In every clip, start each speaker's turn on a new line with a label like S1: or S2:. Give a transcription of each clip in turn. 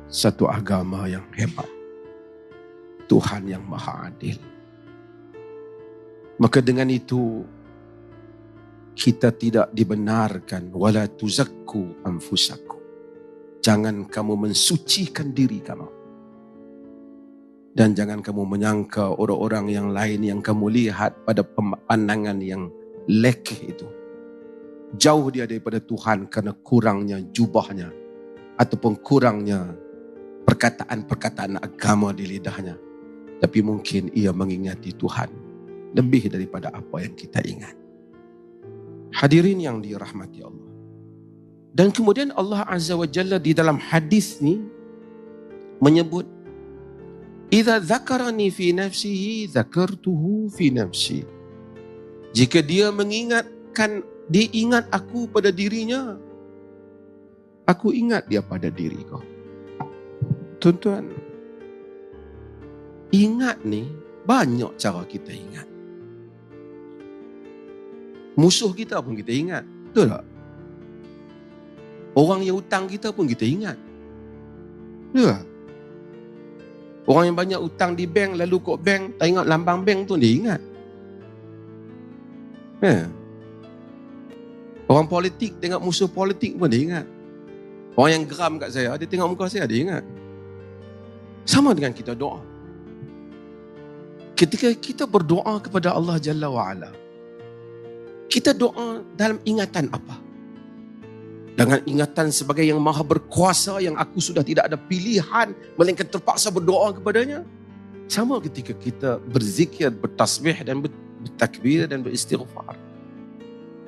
S1: satu agama yang hebat, Tuhan yang Maha Adil. Maka dengan itu kita tidak dibenarkan, wala tuzakku anfusakum. Jangan kamu mensucikan diri kamu. Dan jangan kamu menyangka orang-orang yang lain yang kamu lihat pada pandangan yang lekeh itu, jauh dia daripada Tuhan karena kurangnya jubahnya ataupun kurangnya perkataan-perkataan agama di lidahnya. Tapi mungkin ia mengingati Tuhan lebih daripada apa yang kita ingat. Hadirin yang dirahmati Allah. Dan kemudian Allah Azza wa Jalla di dalam hadis ni menyebut, "Idza dzakarani fi nafsihi dzakartuhu fi nafsi." Jika dia mengingatkan, dia ingat aku pada dirinya, aku ingat dia pada diriku. Tuan-tuan, ingat ni banyak cara kita ingat. Musuh kita pun kita ingat, betul tak? Orang yang hutang kita pun kita ingat, betul tak? Orang yang banyak hutang di bank, lalu kok bank, tengok lambang bank tu dia ingat. Orang politik tengok musuh politik pun dia ingat. Orang yang geram kat saya, dia tengok muka saya, dia ingat. Sama dengan kita doa. Ketika kita berdoa kepada Allah Jalla wa'ala, kita doa dalam ingatan apa? Dengan ingatan sebagai yang maha berkuasa, yang aku sudah tidak ada pilihan melainkan terpaksa berdoa kepadanya. Sama ketika kita berzikir, bertasbih dan bertakbir dan beristighfar.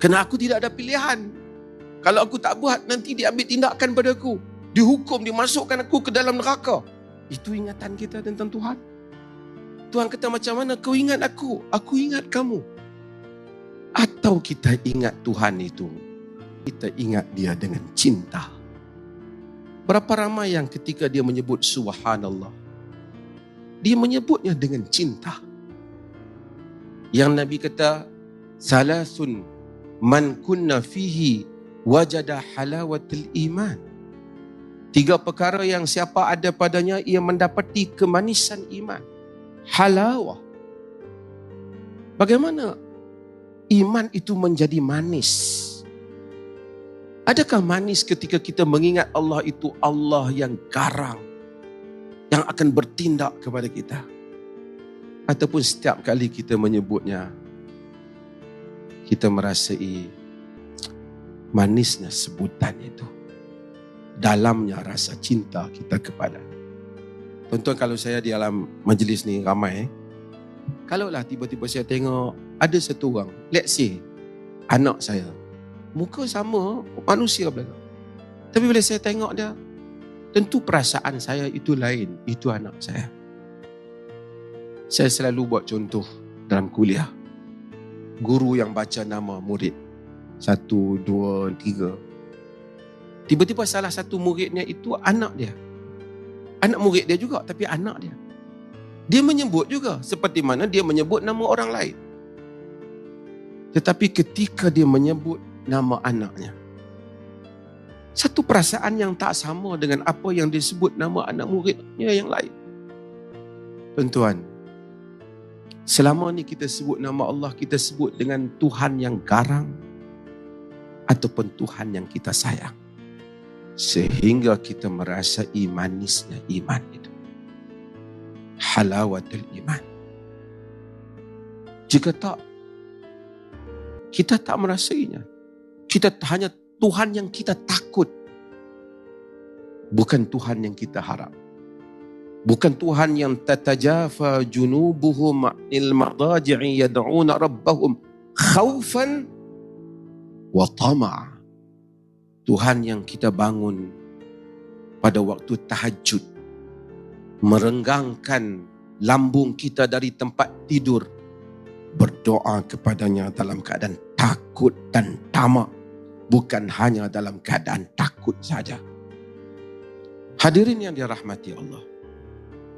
S1: Kerana aku tidak ada pilihan. Kalau aku tak buat, nanti diambil tindakan padaku, dihukum, dimasukkan aku ke dalam neraka. Itu ingatan kita tentang Tuhan. Tuhan kata, macam mana kau ingat aku ingat kamu. Atau kita ingat Tuhan itu, kita ingat dia dengan cinta. Berapa ramai yang ketika dia menyebut subhanallah, dia menyebutnya dengan cinta. Yang Nabi kata, salasun man kunna fihi wajada halawatul iman. 3 perkara yang siapa ada padanya, ia mendapati kemanisan iman. Halawah. Bagaimana iman itu menjadi manis? Adakah manis ketika kita mengingat Allah itu Allah yang garang, yang akan bertindak kepada kita? Ataupun setiap kali kita menyebutnya, kita merasai manisnya sebutan itu, dalamnya rasa cinta kita kepada. Tuan-tuan, kalau saya di dalam majlis ni ramai, kalaulah tiba-tiba saya tengok ada satu orang, let's say anak saya, muka sama, manusia belakang, tapi bila saya tengok dia, tentu perasaan saya itu lain, itu anak saya. Saya selalu buat contoh dalam kuliah. Guru yang baca nama murid 1, 2, 3. Tiba-tiba salah satu muridnya itu anak dia. Anak murid dia juga, tapi anak dia. Dia menyebut juga seperti mana dia menyebut nama orang lain. Tetapi ketika dia menyebut nama anaknya, satu perasaan yang tak sama dengan apa yang disebut nama anak muridnya yang lain. Tuan-tuan, selama ni kita sebut nama Allah, kita sebut dengan Tuhan yang garang ataupun Tuhan yang kita sayang, sehingga kita merasai manisnya iman itu, halawatul iman. Jika tak, kita tak merasainya. Kita hanya Tuhan yang kita takut, bukan Tuhan yang kita harap. Bukan Tuhan yang tatajafa junubuhum 'anil madaji'i yad'una rabbahum khaufan wa tama'a. Tuhan yang kita bangun pada waktu tahajud, merenggangkan lambung kita dari tempat tidur, berdoa kepadanya dalam keadaan takut dan tamak, bukan hanya dalam keadaan takut saja. Hadirin yang dirahmati Allah,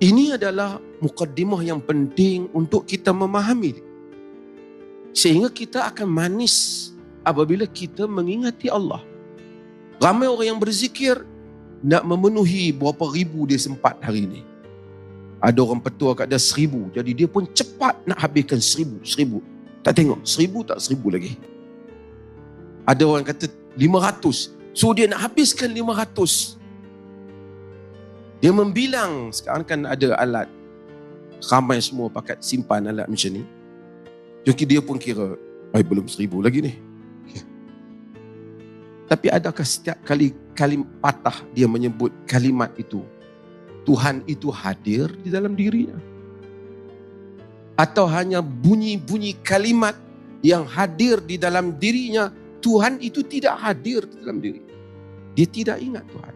S1: ini adalah mukaddimah yang penting untuk kita memahami, sehingga kita akan manis apabila kita mengingati Allah. Ramai orang yang berzikir, nak memenuhi berapa ribu dia sempat hari ni. Ada orang petua kat dia 1000. Jadi dia pun cepat nak habiskan 1000. Tak tengok 1000 tak 1000 lagi. Ada orang kata 500. So dia nak habiskan 500. Dia membilang. Sekarang kan ada alat. Ramai semua pakai simpan alat macam ni. Jadi dia pun kira, belum 1000 lagi ni. Tapi adakah setiap kali patah dia menyebut kalimat itu, Tuhan itu hadir di dalam dirinya? Atau hanya bunyi-bunyi kalimat yang hadir di dalam dirinya, Tuhan itu tidak hadir di dalam diri. Dia tidak ingat Tuhan.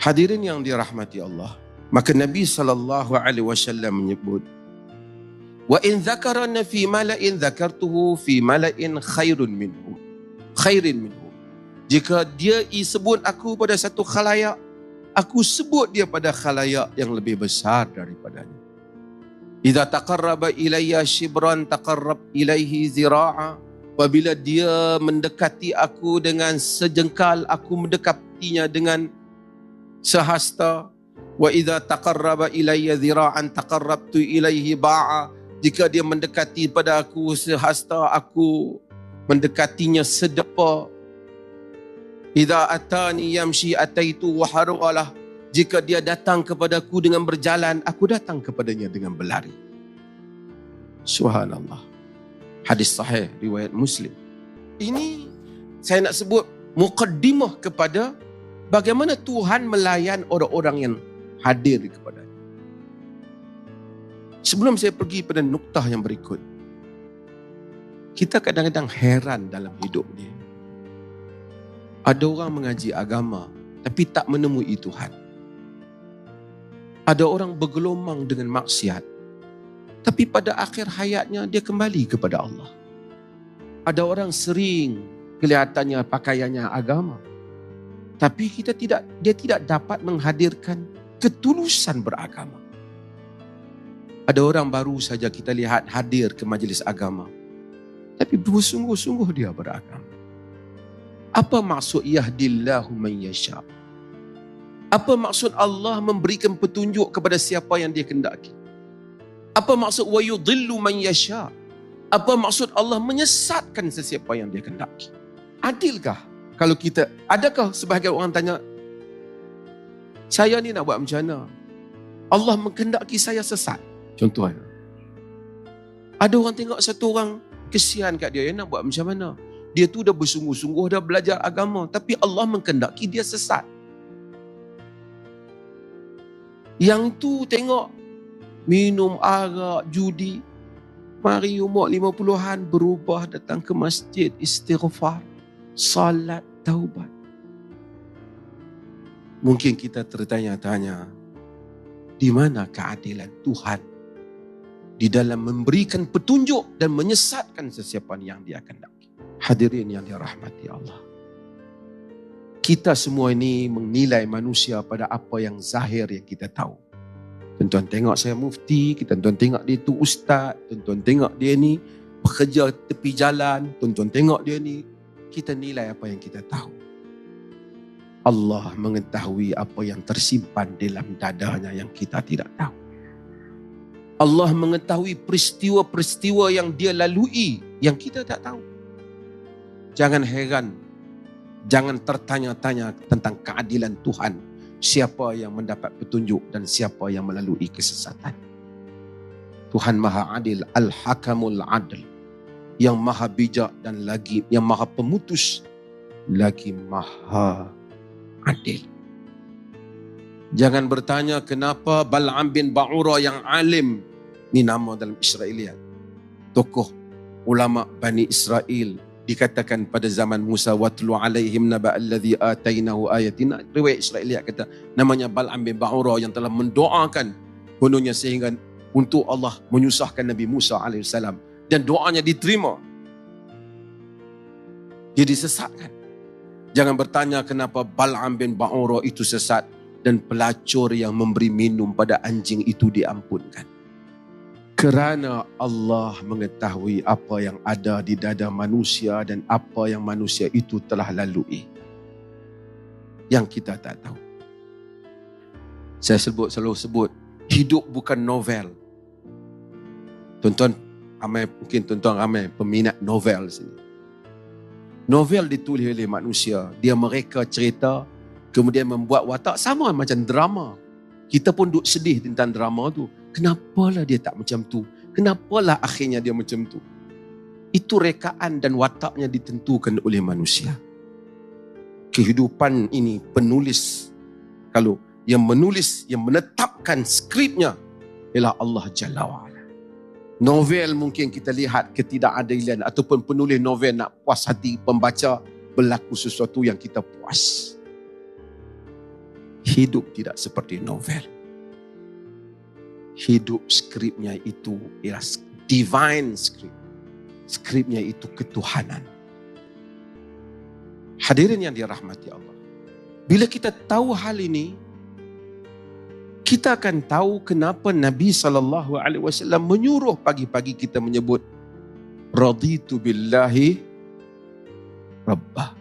S1: Hadirin yang dirahmati Allah. Maka Nabi SAW menyebut, wa in dzakarana fi mala'in dzakartuhu fi mala'in khairin minhum. Jika dia sebut aku pada satu khalayak, aku sebut dia pada khalayak yang lebih besar daripadanya. Idza taqarraba ilayya shibran taqarrab ilaihi zira'a. Apabila dia mendekati aku dengan sejengkal, aku mendekatinya dengan sehasta. Wa idza taqarraba ilayya zira'an taqarrabtu ilaihi ba'a. Jika dia mendekati pada aku sehasta, aku mendekatinya sedepa. Idza atani yamshi ataitu wa harulah. Jika dia datang kepadaku dengan berjalan, aku datang kepadanya dengan berlari. Subhanallah. Hadis sahih riwayat Muslim. Ini saya nak sebut muqaddimah kepada bagaimana Tuhan melayan orang-orang yang hadir kepadanya. Sebelum saya pergi pada nuktah yang berikut, kita kadang-kadang heran dalam hidup ni. Ada orang mengaji agama tapi tak menemui Tuhan. Ada orang bergelumang dengan maksiat tapi pada akhir hayatnya dia kembali kepada Allah. Ada orang sering kelihatannya pakaiannya agama tapi dia tidak dapat menghadirkan ketulusan beragama. Ada orang baru saja kita lihat hadir ke majlis agama tapi bersungguh-sungguh dia beragama. Apa maksud yahdillahu man yasha? Apa maksud Allah memberikan petunjuk kepada siapa yang dia kehendaki? Apa maksud wa yudhillu man yasha? Apa maksud Allah menyesatkan sesiapa yang dia kehendaki? Adilkah? Kalau kita, adakah sebahagian orang tanya, saya ni nak buat macam mana? Allah mengkehendaki saya sesat. Contohnya. Ada orang tengok satu orang, kesian kat dia, nak buat macam mana? Dia tu dah bersungguh-sungguh, dah belajar agama. Tapi Allah mengkehendaki dia sesat. Yang tu tengok, minum arak, judi. Mari umur 50-an berubah, datang ke masjid, istighfar, salat, taubat. Mungkin kita tertanya-tanya, di mana keadilan Tuhan di dalam memberikan petunjuk dan menyesatkan sesiapa yang dia kehendaki? Hadirin yang dirahmati Allah. Kita semua ini menilai manusia pada apa yang zahir yang kita tahu. Tuan-tuan tengok saya mufti, tuan-tuan tengok dia tu ustaz, tuan-tuan tengok dia ni bekerja tepi jalan, tuan-tuan tengok dia ni, kita nilai apa yang kita tahu. Allah mengetahui apa yang tersimpan dalam dadanya yang kita tidak tahu. Allah mengetahui peristiwa-peristiwa yang dia lalui yang kita tak tahu. Jangan heran, jangan tertanya-tanya tentang keadilan Tuhan. Siapa yang mendapat petunjuk dan siapa yang melalui kesesatan. Tuhan Maha Adil, Al-Hakamul Adil. Yang Maha Bijak dan lagi yang Maha Pemutus, lagi Maha Adil. Jangan bertanya kenapa Bal'am bin Ba'ura yang alim, ni nama dalam Israeliat, tokoh ulama Bani Israel, dikatakan pada zaman Musa, watlu alaihim naba alladhi atainahu ayatina. Riwayat Israeliat kata namanya Bal'am bin Ba'ura yang telah mendoakan kononnya sehingga untuk Allah menyusahkan Nabi Musa alaihissalam dan doanya diterima. Dia disesatkan. Jangan bertanya kenapa Bal'am bin Ba'ura itu sesat dan pelacur yang memberi minum pada anjing itu diampunkan. Kerana Allah mengetahui apa yang ada di dada manusia dan apa yang manusia itu telah lalui. Yang kita tak tahu. Saya selalu sebut, hidup bukan novel. Tuan-tuan ramai peminat novel sini. Novel ditulis oleh manusia. Mereka cerita, kemudian membuat watak sama macam drama. Kita pun duk sedih tentang drama tu. Kenapalah dia tak macam tu? Kenapalah akhirnya dia macam tu? Itu rekaan dan wataknya ditentukan oleh manusia. Kehidupan ini penulis, kalau yang menulis, yang menetapkan skripnya ialah Allah Jalla wa'ala. Novel mungkin kita lihat ketidakadilan, ataupun penulis novel nak puas hati pembaca, berlaku sesuatu yang kita puas. Hidup tidak seperti novel. Hidup skripnya itu ialah divine script. Skripnya itu ketuhanan. Hadirin yang dirahmati Allah. Bila kita tahu hal ini, kita akan tahu kenapa Nabi SAW menyuruh pagi-pagi kita menyebut raditu billahi rabbah.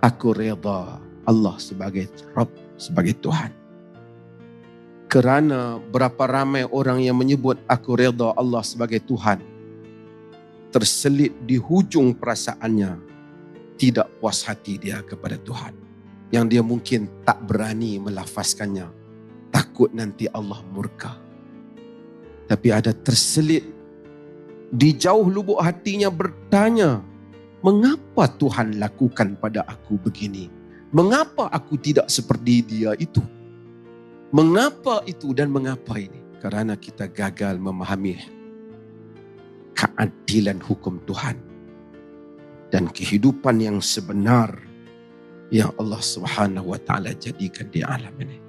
S1: Aku redha Allah sebagai Rabb, sebagai Tuhan. Kerana berapa ramai orang yang menyebut aku redha Allah sebagai Tuhan, terselit di hujung perasaannya tidak puas hati dia kepada Tuhan, yang dia mungkin tak berani melafazkannya, takut nanti Allah murka. Tapi ada terselit di jauh lubuk hatinya bertanya, mengapa Tuhan lakukan pada aku begini? Mengapa aku tidak seperti dia itu? Mengapa itu dan mengapa ini? Kerana kita gagal memahami keadilan hukum Tuhan dan kehidupan yang sebenar yang Allah Subhanahu wa taala jadikan di alam ini.